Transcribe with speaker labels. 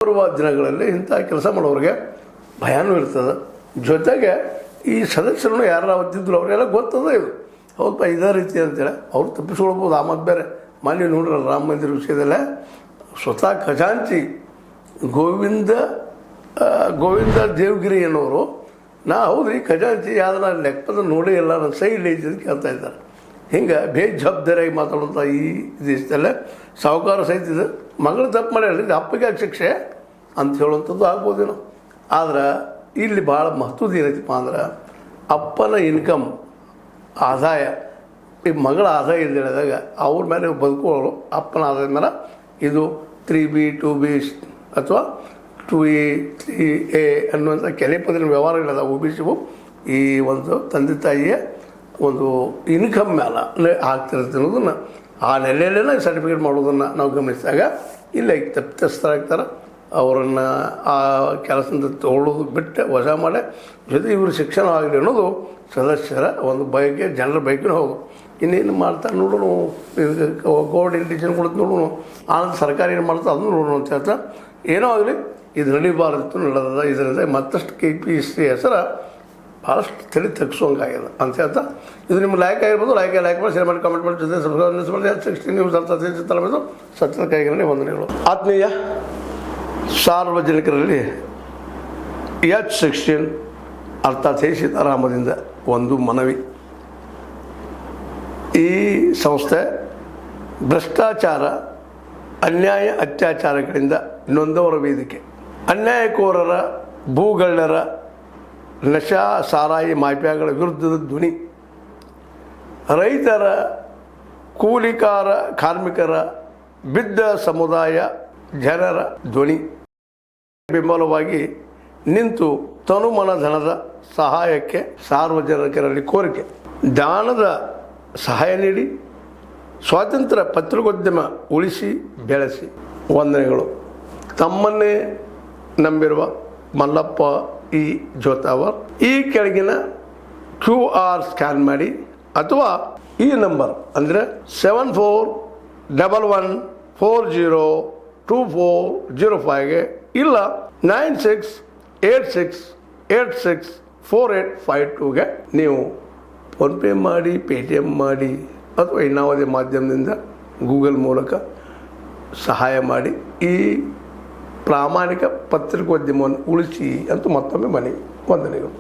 Speaker 1: ಬರುವ ದಿನಗಳಲ್ಲಿ ಇಂಥ ಕೆಲಸ ಮಾಡೋರಿಗೆ ಭಯನೂ ಇರ್ತದೆ. ಜೊತೆಗೆ ಈ ಸದಸ್ಯರನ್ನು ಯಾರು ಅವತ್ತಿದ್ರು ಅವರೆಲ್ಲ ಗೊತ್ತದ ಇದು ಹೌದಪ್ಪ ಇದೇ ರೀತಿ ಅಂತೇಳಿ ಅವ್ರು ತಪ್ಪಿಸ್ಕೊಳ್ಬೋದು. ಆಮದು ಬೇರೆ ಮಾನ್ಯ ನೋಡ್ರಿ ರಾಮ ಮಂದಿರ ವಿಷಯದಲ್ಲೇ ಸ್ವತಃ ಖಜಾಂಚಿ ಗೋವಿಂದ ದೇವಗಿರಿ ಅನ್ನೋರು ಹೌದ್ರಿ ಖಜಾಂಚಿ ಯಾವ್ದನ್ನ ಲೆಕ್ಕದ ನೋಡಿ ಎಲ್ಲ ನನ್ನ ಸೈ ಇಲ್ಲ ಅಂತ ಕೇಳ್ತಾ ಇದ್ದಾರೆ. ಹಿಂಗೆ ಬೇಜವಾಬ್ದಾರಿಯಾಗಿ ಮಾತಾಡುವಂಥ ಈ ದೇಶದಲ್ಲೇ ಸಾಹುಕಾರ ಸಹಿತ ಇದು ಮಗಳು ತಪ್ಪು ಮಾಡಿ ಅಪ್ಪಗೆ ಶಿಕ್ಷೆ ಅಂತ ಹೇಳುವಂಥದ್ದು ಆಗ್ಬೋದೇನೋ. ಆದ್ರೆ ಇಲ್ಲಿ ಭಾಳ ಮಹತ್ವದ ಏನೈತಪ್ಪ ಅಂದ್ರೆ ಅಪ್ಪನ ಇನ್ಕಮ್ ಆದಾಯ ಈ ಮಗಳ ಆದಾಯ ಇಲ್ಲ ಹೇಳಿದಾಗ ಅವ್ರ ಮೇಲೆ ಬದುಕೋರು ಅಪ್ಪನ ಆದಾಯದ ಮೇಲೆ ಇದು 3B 2B ಅಥವಾ 2A 3A ಅನ್ನುವಂಥ ಕೆಲವು ಪದಿನ ವ್ಯವಹಾರಗಳದ OBCವು ಈ ಒಂದು ತಂದೆ ತಾಯಿಯ ಒಂದು ಇನ್ಕಮ್ ಮೇಲೆ ಆಗ್ತಿರುತ್ತೆ ಅನ್ನೋದನ್ನು ಆ ನೆಲೆಯಲ್ಲೇ ಸರ್ಟಿಫಿಕೇಟ್ ಮಾಡೋದನ್ನು ನಾವು ಗಮನಿಸಿದಾಗ ಇಲ್ಲ ಈಗ ತಪ್ಪಿತಸ್ಥರಾಗ್ತಾರೆ. ಅವರನ್ನು ಆ ಕೆಲಸದಿಂದ ತೊಗೊಳ್ಳೋದು ಬಿಟ್ಟು ವಜಾ ಮಾಡಿ ಜೊತೆ ಇವರು ಶಿಕ್ಷಣ ಆಗಲಿ ಅನ್ನೋದು ಸದಸ್ಯರ ಒಂದು ಬಯಕೆ, ಜನರ ಬಯಕೆನೂ ಹೌದು. ಇನ್ನೇನು ಮಾಡ್ತಾರೆ ನೋಡೋಣ, ಗೌರ್ಮೆಂಟ್ ಡಿಸಿಷನ್ ಕೊಡುತ್ತೆ ನೋಡೋಣ, ಆನಂತರ ಸರ್ಕಾರ ಏನು ಮಾಡ್ತಾರೆ ಅದನ್ನು ನೋಡೋಣ ಅಂತ ಹೇಳ್ತಾ ಏನೋ ಆಗಲಿ ಇದು ನಡೀಬಾರದಿತ್ತು ನಡೆದ. ಇದರಿಂದ ಮತ್ತಷ್ಟು KPSC ಹೆಸರು ಭಾಳಷ್ಟು ತಲೆ ತಗ್ಸೋಂಗಾಗ್ಯದ ಅಂತ ಹೇಳ್ತಾ ಇದು ನಿಮ್ಗೆ ಲೈಕ್ ಆಗಿರ್ಬೋದು. ಲೈಕ್ ಮಾಡಿ ಶೇರ್ ಮಾಡಿ ಕಾಮೆಂಟ್ ಮಾಡಿ ಜೊತೆ ಸಬ್ಸ್ಕ್ರೈಬ್ 16 ನ್ಯೂಸ್ ಅರ್ಥ ತಲುಪಿದ್ದು ಸತ್ಯದ ಕೈಗಳಲ್ಲಿ ವಂದನೆಗಳು. ಆತ್ಮೀಯ ಸಾರ್ವಜನಿಕರಲ್ಲಿ H16 ಅರ್ಥಾತ್ ಸೀತಾರಾಮದಿಂದ ಒಂದು ಮನವಿ. ಈ ಸಂಸ್ಥೆ ಭ್ರಷ್ಟಾಚಾರ, ಅನ್ಯಾಯ, ಅತ್ಯಾಚಾರಗಳಿಂದ ನೊಂದವರ ವೇದಿಕೆ. ಅನ್ಯಾಯಕೋರರ, ಭೂಗಳ್ಳರ, ನಶಾ ಸಾರಾಯಿ ಮಾಫಿಯಾಗಳ ವಿರುದ್ಧದ ಧ್ವನಿ. ರೈತರ, ಕೂಲಿಕಾರ, ಕಾರ್ಮಿಕರ, ಬಿದ್ದ ಸಮುದಾಯ ಜನರ ಧ್ವನಿ ಬೆಂಬಲವಾಗಿ ನಿಂತು ತನುಮನ ಧನದ ಸಹಾಯಕ್ಕೆ ಸಾರ್ವಜನಿಕರಲ್ಲಿ ಕೋರಿಕೆ. ದಾನದ ಸಹಾಯ ನೀಡಿ ಸ್ವಾತಂತ್ರ್ಯ ಪತ್ರಿಕೋದ್ಯಮ ಉಳಿಸಿ ಬೆಳೆಸಿ. ವಂದನೆಗಳು. ತಮ್ಮನ್ನೇ ನಂಬಿರುವ ಮಲ್ಲಪ್ಪ ಇ ಜೋತಾವರ್. ಈ ಕೆಳಗಿನ QR ಸ್ಕ್ಯಾನ್ ಮಾಡಿ ಅಥವಾ ಈ ನಂಬರ್ ಅಂದರೆ 7411402405ಗೆ ಇಲ್ಲ 9686864852ಗೆ ನೀವು ಫೋನ್ಪೇ ಮಾಡಿ, Paytm ಮಾಡಿ ಅಥವಾ ಇನ್ನಾವುದೇ ಮಾಧ್ಯಮದಿಂದ ಗೂಗಲ್ ಮೂಲಕ ಸಹಾಯ ಮಾಡಿ ಈ ಪ್ರಾಮಾಣಿಕ ಪತ್ರಿಕೋದ್ಯಮವನ್ನು ಉಳಿಸಿ ಅಂತ ಮತ್ತೊಮ್ಮೆ ಮನವಿ. ವಂದನೆಗಳು.